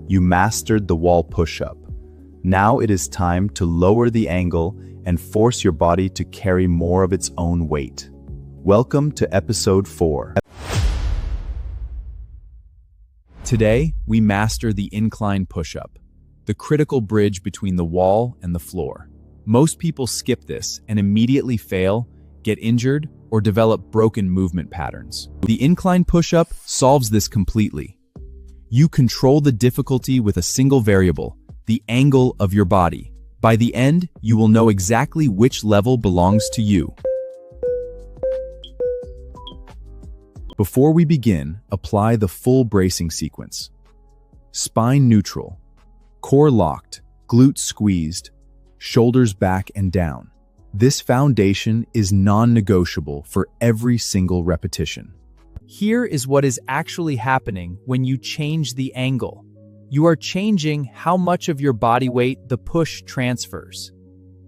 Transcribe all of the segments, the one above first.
You mastered the wall push-up. Now it is time to lower the angle and force your body to carry more of its own weight. Welcome to episode 4. Today, we master the incline push-up, the critical bridge between the wall and the floor. Most people skip this and immediately fail, get injured, or develop broken movement patterns. The incline push-up solves this completely. You control the difficulty with a single variable, the angle of your body. By the end, you will know exactly which level belongs to you. Before we begin, apply the full bracing sequence. Spine neutral, core locked, glutes squeezed, shoulders back and down. This foundation is non-negotiable for every single repetition. Here is what is actually happening when you change the angle. You are changing how much of your body weight the push transfers.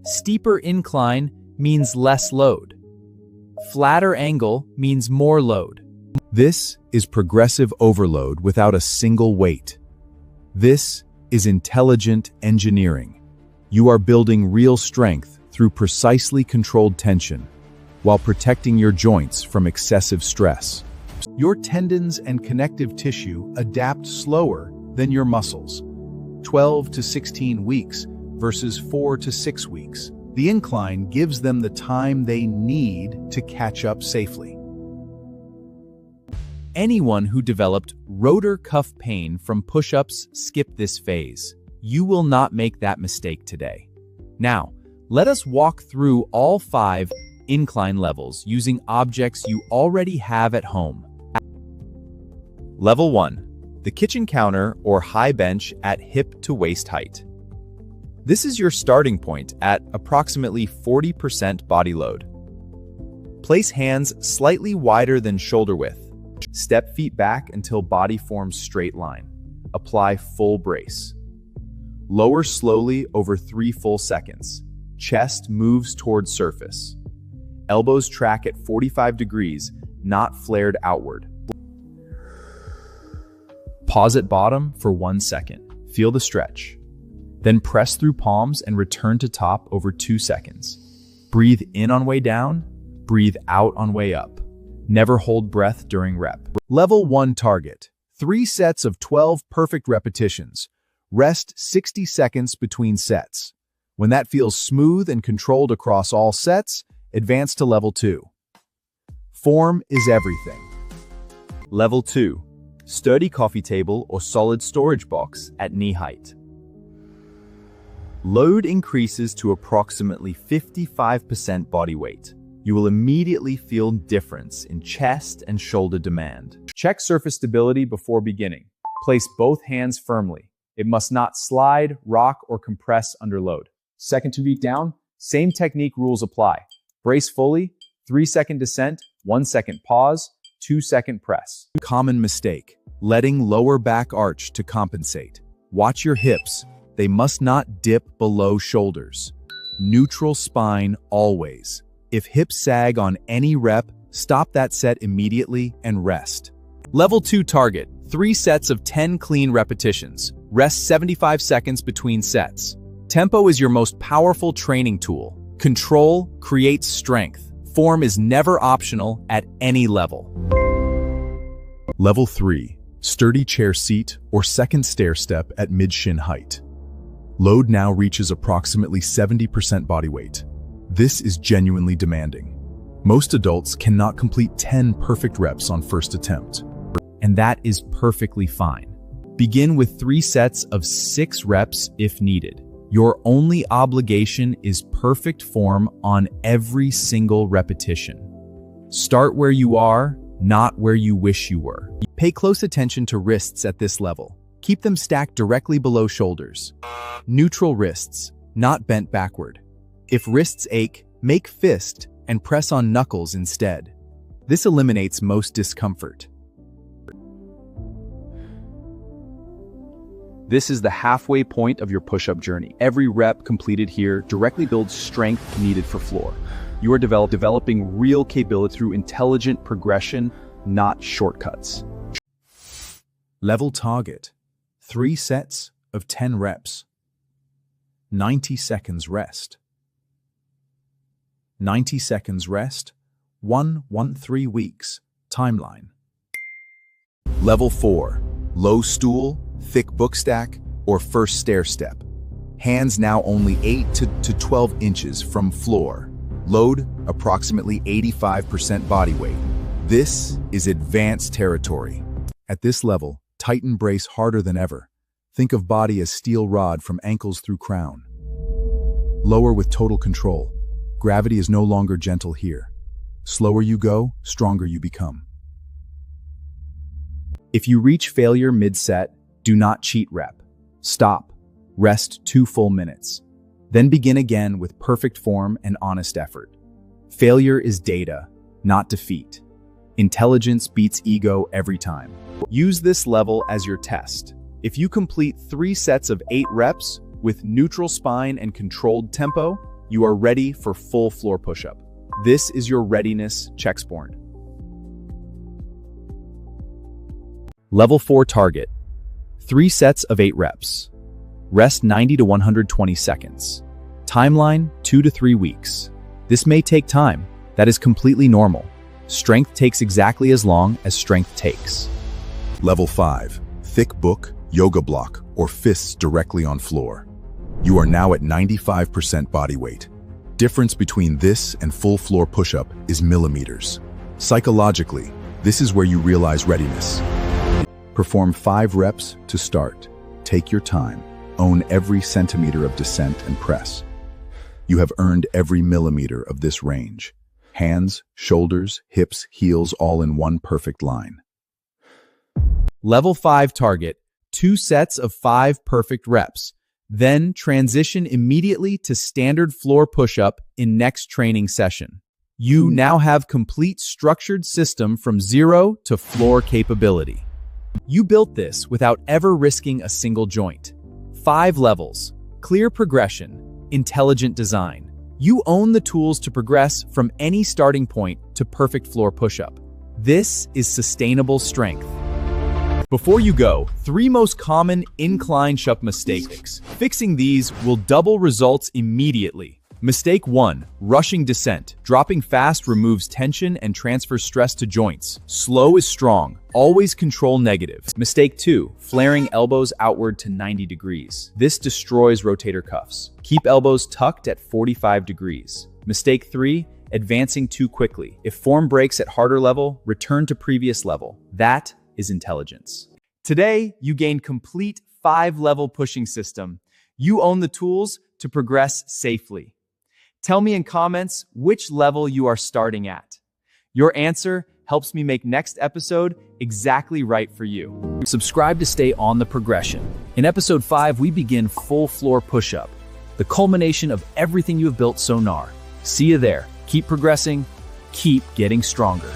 Steeper incline means less load. Flatter angle means more load. This is progressive overload without a single weight. This is intelligent engineering. You are building real strength through precisely controlled tension, while protecting your joints from excessive stress. Your tendons and connective tissue adapt slower than your muscles, 12 to 16 weeks versus 4 to 6 weeks. The incline gives them the time they need to catch up safely. Anyone who developed rotator cuff pain from push-ups skip this phase. You will not make that mistake today. Now, let us walk through all 5 incline levels using objects you already have at home. Level 1. The kitchen counter or high bench at hip to waist height. This is your starting point at approximately 40% body load. Place hands slightly wider than shoulder width. Step feet back until body forms straight line. Apply full brace. Lower slowly over 3 full seconds. Chest moves towards surface. Elbows track at 45 degrees, not flared outward. Pause at bottom for 1 second. Feel the stretch. Then press through palms and return to top over 2 seconds. Breathe in on way down, breathe out on way up. Never hold breath during rep. Level 1 target. 3 sets of 12 perfect repetitions. Rest 60 seconds between sets. When that feels smooth and controlled across all sets, advance to level 2. Form is everything. Level 2. Sturdy coffee table or solid storage box at knee height. Load increases to approximately 55% body weight. You will immediately feel difference in chest and shoulder demand. Check surface stability before beginning. Place both hands firmly. It must not slide, rock, or compress under load. Second to beat down, same technique rules apply. Brace fully, 3-second descent, 1-second pause, 2-second press. Common mistake, letting lower back arch to compensate. Watch your hips. They must not dip below shoulders. Neutral spine always. If hips sag on any rep, stop that set immediately and rest. Level 2 target. 3 sets of 10 clean repetitions. Rest 75 seconds between sets. Tempo is your most powerful training tool. Control creates strength. Form is never optional at any level. Level 3. Sturdy chair seat or second stair step at mid-shin height. Load now reaches approximately 70% body weight. This is genuinely demanding. Most adults cannot complete 10 perfect reps on first attempt. And that is perfectly fine. Begin with 3 sets of 6 reps if needed. Your only obligation is perfect form on every single repetition. Start where you are, not where you wish you were. Pay close attention to wrists at this level. Keep them stacked directly below shoulders. Neutral wrists, not bent backward. If wrists ache, make fist and press on knuckles instead. This eliminates most discomfort. This is the halfway point of your push-up journey. Every rep completed here directly builds strength needed for floor. You are developing real capability through intelligent progression, not shortcuts. Level target. 3 sets of 10 reps. 90 seconds rest. 90 seconds rest. 3 weeks. Timeline. Level 4. Low stool, thick book stack, or first stair step. Hands now only 8 to 12 inches from floor. Load approximately 85% body weight. This is advanced territory. At this level, tighten brace harder than ever. Think of body as steel rod from ankles through crown. Lower with total control. Gravity is no longer gentle here. Slower you go, stronger you become. If you reach failure mid-set, do not cheat rep. Stop. Rest 2 full minutes. Then begin again with perfect form and honest effort. Failure is data, not defeat. Intelligence beats ego every time. Use this level as your test. If you complete 3 sets of 8 reps with neutral spine and controlled tempo, you are ready for full floor push-up. This is your readiness checkpoint. Level 4 target. 3 sets of 8 reps. Rest 90 to 120 seconds. Timeline 2 to 3 weeks. This may take time. That is completely normal. Strength takes exactly as long as strength takes. Level 5. Thick book, yoga block, or fists directly on floor. You are now at 95% body weight. Difference between this and full floor push-up is millimeters. Psychologically, this is where you realize readiness. Perform 5 reps to start. Take your time. Own every centimeter of descent and press. You have earned every millimeter of this range. Hands, shoulders, hips, heels, all in one perfect line. Level 5 target. 2 sets of 5 perfect reps. Then transition immediately to standard floor push-up in next training session. You now have complete structured system from 0 to floor capability. You built this without ever risking a single joint. 5 levels, clear progression, intelligent design. You own the tools to progress from any starting point to perfect floor push-up. This is sustainable strength. Before you go, 3 most common incline push-up mistakes. Fixing these will double results immediately. Mistake 1, rushing descent. Dropping fast removes tension and transfers stress to joints. Slow is strong. Always control negative. Mistake 2, flaring elbows outward to 90 degrees. This destroys rotator cuffs. Keep elbows tucked at 45 degrees. Mistake 3, advancing too quickly. If form breaks at harder level, return to previous level. That is intelligence. Today, you gain complete 5-level pushing system. You own the tools to progress safely. Tell me in comments which level you are starting at. Your answer helps me make next episode exactly right for you. Subscribe to stay on the progression. In episode 5, we begin full floor push-up, the culmination of everything you have built so far. See you there. Keep progressing, keep getting stronger.